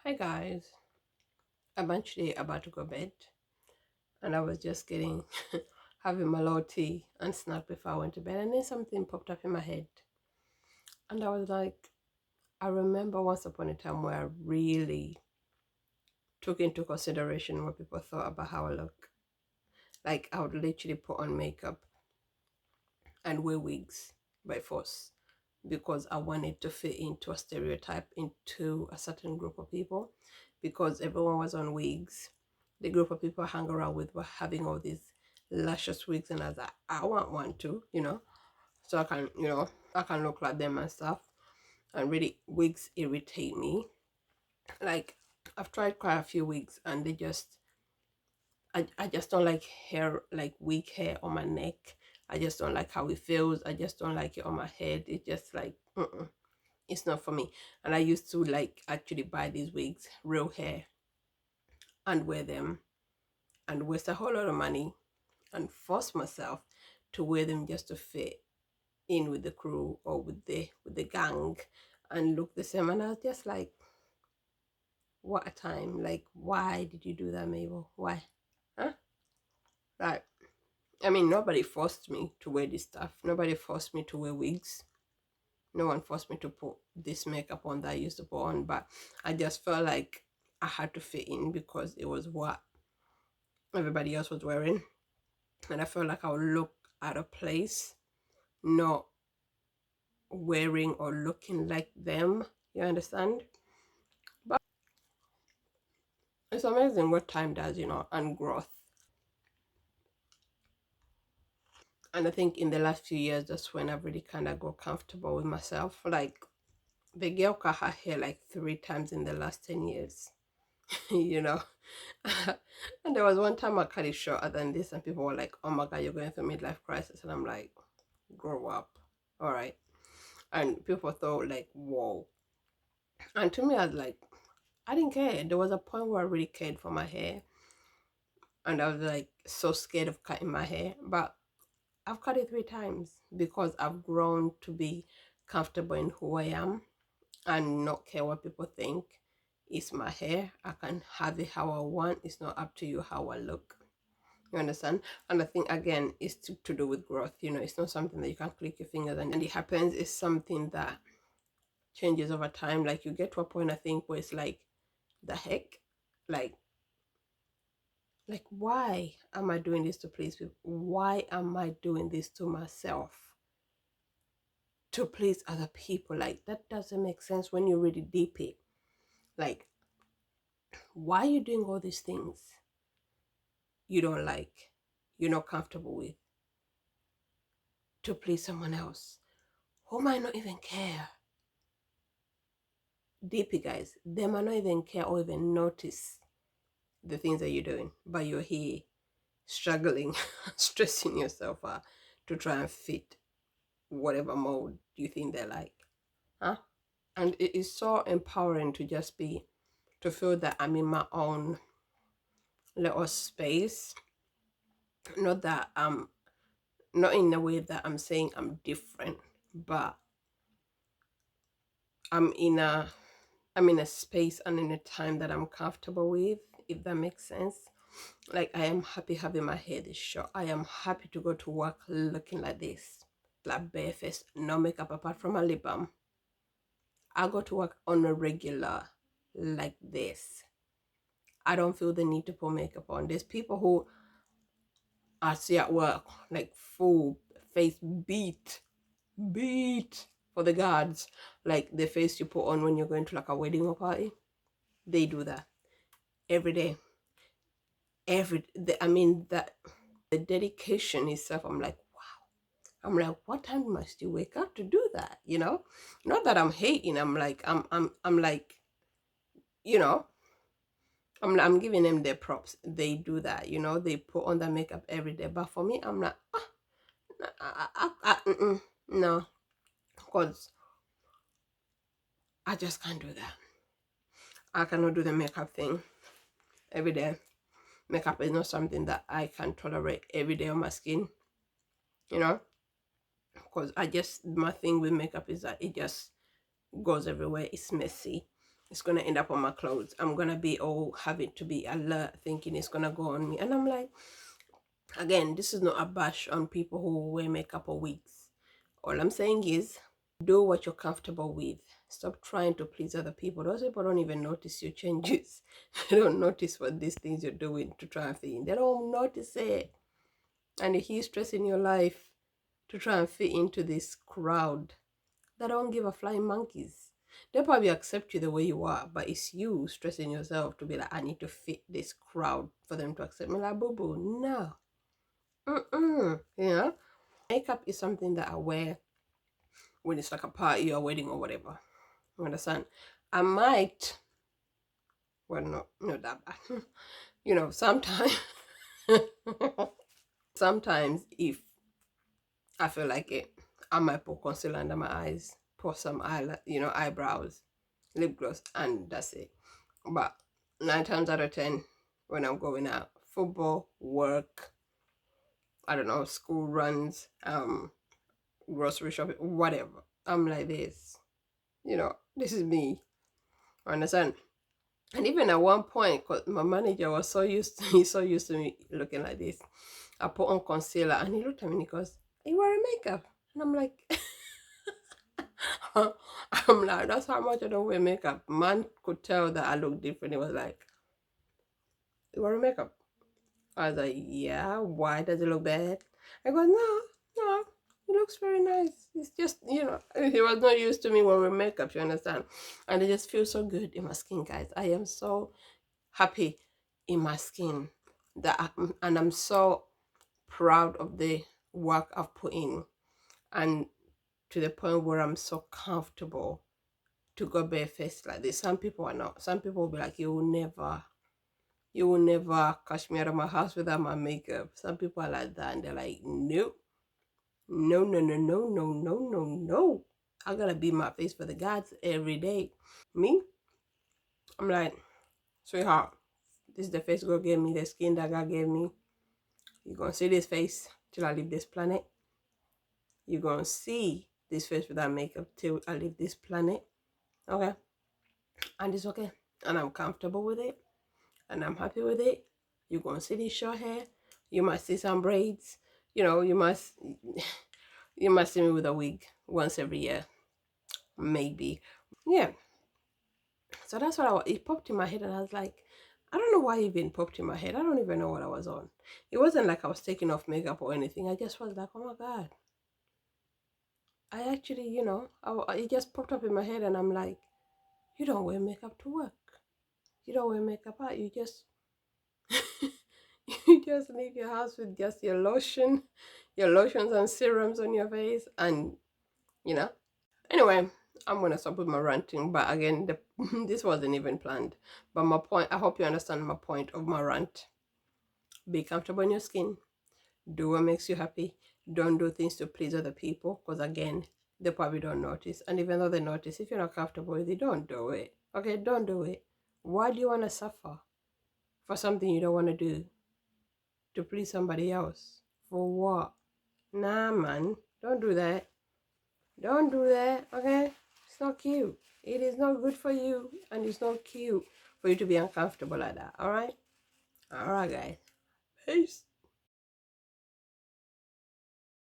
Hi guys, I'm actually about to go to bed and I was just getting having my little tea and snack before I went to bed and then something popped up in my head and I was like, I remember once upon a time where I really took into consideration what people thought about how I look. Like I would literally put on makeup and wear wigs by force because I wanted to fit into a stereotype, into a certain group of people, because everyone was on wigs. The group of people I hung around with were having all these luscious wigs, and I was like, I want one too, so I can look like them and stuff. And really, wigs irritate me. Like, I've tried quite a few wigs, and I just don't like hair, like wig hair on my neck. I just don't like how it feels. I just don't like it on my head. It just like, it's not for me. And I used to like actually buy these wigs, real hair, and wear them and waste a whole lot of money and force myself to wear them just to fit in with the crew or with the gang and look the same. And I was just like, what a time. Like, why did you do that, Mabel? Why? Huh? Like, I mean, nobody forced me to wear this stuff. Nobody forced me to wear wigs. No one forced me to put this makeup on that I used to put on, but I just felt like I had to fit in because it was what everybody else was wearing. And I felt like I would look out of place, not wearing or looking like them. You understand? But it's amazing what time does, and growth. And I think in the last few years, that's when I've really kind of got comfortable with myself. Like, the girl cut her hair like 3 times in the last 10 years, you know. And there was one time I cut it shorter than this, and people were like, oh my God, you're going through midlife crisis. And I'm like, grow up. All right. And people thought, like, whoa. And to me, I was like, I didn't care. There was a point where I really cared for my hair. And I was like, so scared of cutting my hair. But I've cut it 3 times because I've grown to be comfortable in who I am and not care what people think. It's my hair. I can have it how I want. It's not up to you how I look. You understand? And I think again it's to do with growth. It's not something that you can click your fingers and it happens. It's something that changes over time. Like you get to a point, I think, where it's like, the heck? Like why am I doing this to please people? Why am I doing this to myself to please other people? Like, that doesn't make sense when you really deep it. Like, why are you doing all these things you don't like, you're not comfortable with, to please someone else who might not even care? DP guys, they might not even care or even notice the things that you're doing, but you're here struggling, stressing yourself out to try and fit whatever mode you think they like. Huh? And it is so empowering to just be, to feel that I'm in my own little space. Not that not in a way that I'm saying I'm different, but I'm in a I'm in a space and in a time that I'm comfortable with, if that makes sense. Like, I am happy having my hair this short. I am happy to go to work looking like this, like barefaced, no makeup apart from a lip balm. I go to work on a regular like this. I don't feel the need to put makeup on. There's people who I see at work, like full face beat for the guards, like the face you put on when you're going to like a wedding or party. They do that every day. I mean, that the dedication itself, I'm like, wow. I'm like, what time must you wake up to do that? Not that I'm hating. I'm like, I'm like, you know, I'm giving them their props. They do that. They put on the makeup every day. But for me, I'm like, no, because I just can't do that. I cannot do the makeup thing every day. Makeup is not something that I can tolerate every day on my skin, because my thing with makeup is that it just goes everywhere. It's messy. it's gonna end up on my clothes. I'm gonna be all having to be alert, thinking it's gonna go on me. And I'm like, again, this is not a bash on people who wear makeup or wigs. All I'm saying is, do what you're comfortable with. Stop trying to please other people. Those people don't even notice your changes. They don't notice what these things you're doing to try and fit in. They don't notice it. And if you're stressing your life to try and fit into this crowd that don't give a flying monkeys. They'll probably accept you the way you are, but it's you stressing yourself to be like, I need to fit this crowd for them to accept me. Like, boo boo, no. You know? Makeup is something that I wear when it's like a party or wedding or whatever. You understand? I might, well, not that bad. You know, sometimes, sometimes if I feel like it, I might put concealer under my eyes, put some eyebrows, lip gloss, and that's it. But 9 times out of 10, when I'm going out, football, work, I don't know, school runs, grocery shopping, whatever, I'm like this. You know, this is me. Understand? And even at one point, cause my manager was so used to he's so used to me looking like this. I put on concealer and he looked at me and he goes, "Are you wearing makeup?" And I'm like, I'm like, that's how much I don't wear makeup. Man could tell that I look different. He was like, "You wearing makeup?" I was like, "Yeah, why does it look bad?" I go, no, it looks very nice. It's just, he was not used to me wearing makeup, you understand? And it just feels so good in my skin, guys. I am so happy in my skin and I'm so proud of the work I've put in, and to the point where I'm so comfortable to go barefaced like this. Some people are not. Some people will be like, you will never catch me out of my house without my makeup. Some people are like that, and they're like, nope, no, no, no, no, no, no, no, no. I gotta be my face for the gods every day. Me, I'm like, sweetheart, this is the face God gave me, the skin that God gave me. You're gonna see this face till I leave this planet. You're gonna see this face without makeup till I leave this planet. Okay? And it's okay. And I'm comfortable with it. And I'm happy with it. You're gonna see this short hair. You might see some braids. You must see me with a wig once every year. Maybe. Yeah. So that's what it popped in my head, and I was like, I don't know why it even popped in my head. I don't even know what I was on. It wasn't like I was taking off makeup or anything. I just was like, oh my God. I actually, it just popped up in my head, and I'm like, you don't wear makeup to work. You don't wear makeup out. You just, you just leave your house with just your lotions and serums on your face, and you know. Anyway, I'm gonna stop with my ranting. But again, this wasn't even planned. But my point, I hope you understand my point of my rant. Be comfortable in your skin. Do what makes you happy. Don't do things to please other people, because again, they probably don't notice. And even though they notice, if you're not comfortable with it, don't do it. Okay, don't do it. Why do you want to suffer for something you don't want to do to please somebody else? For what? Nah, man. Don't do that. Don't do that, okay? It's not cute. It is not good for you, and it's not cute for you to be uncomfortable like that, alright? Alright, guys. Peace.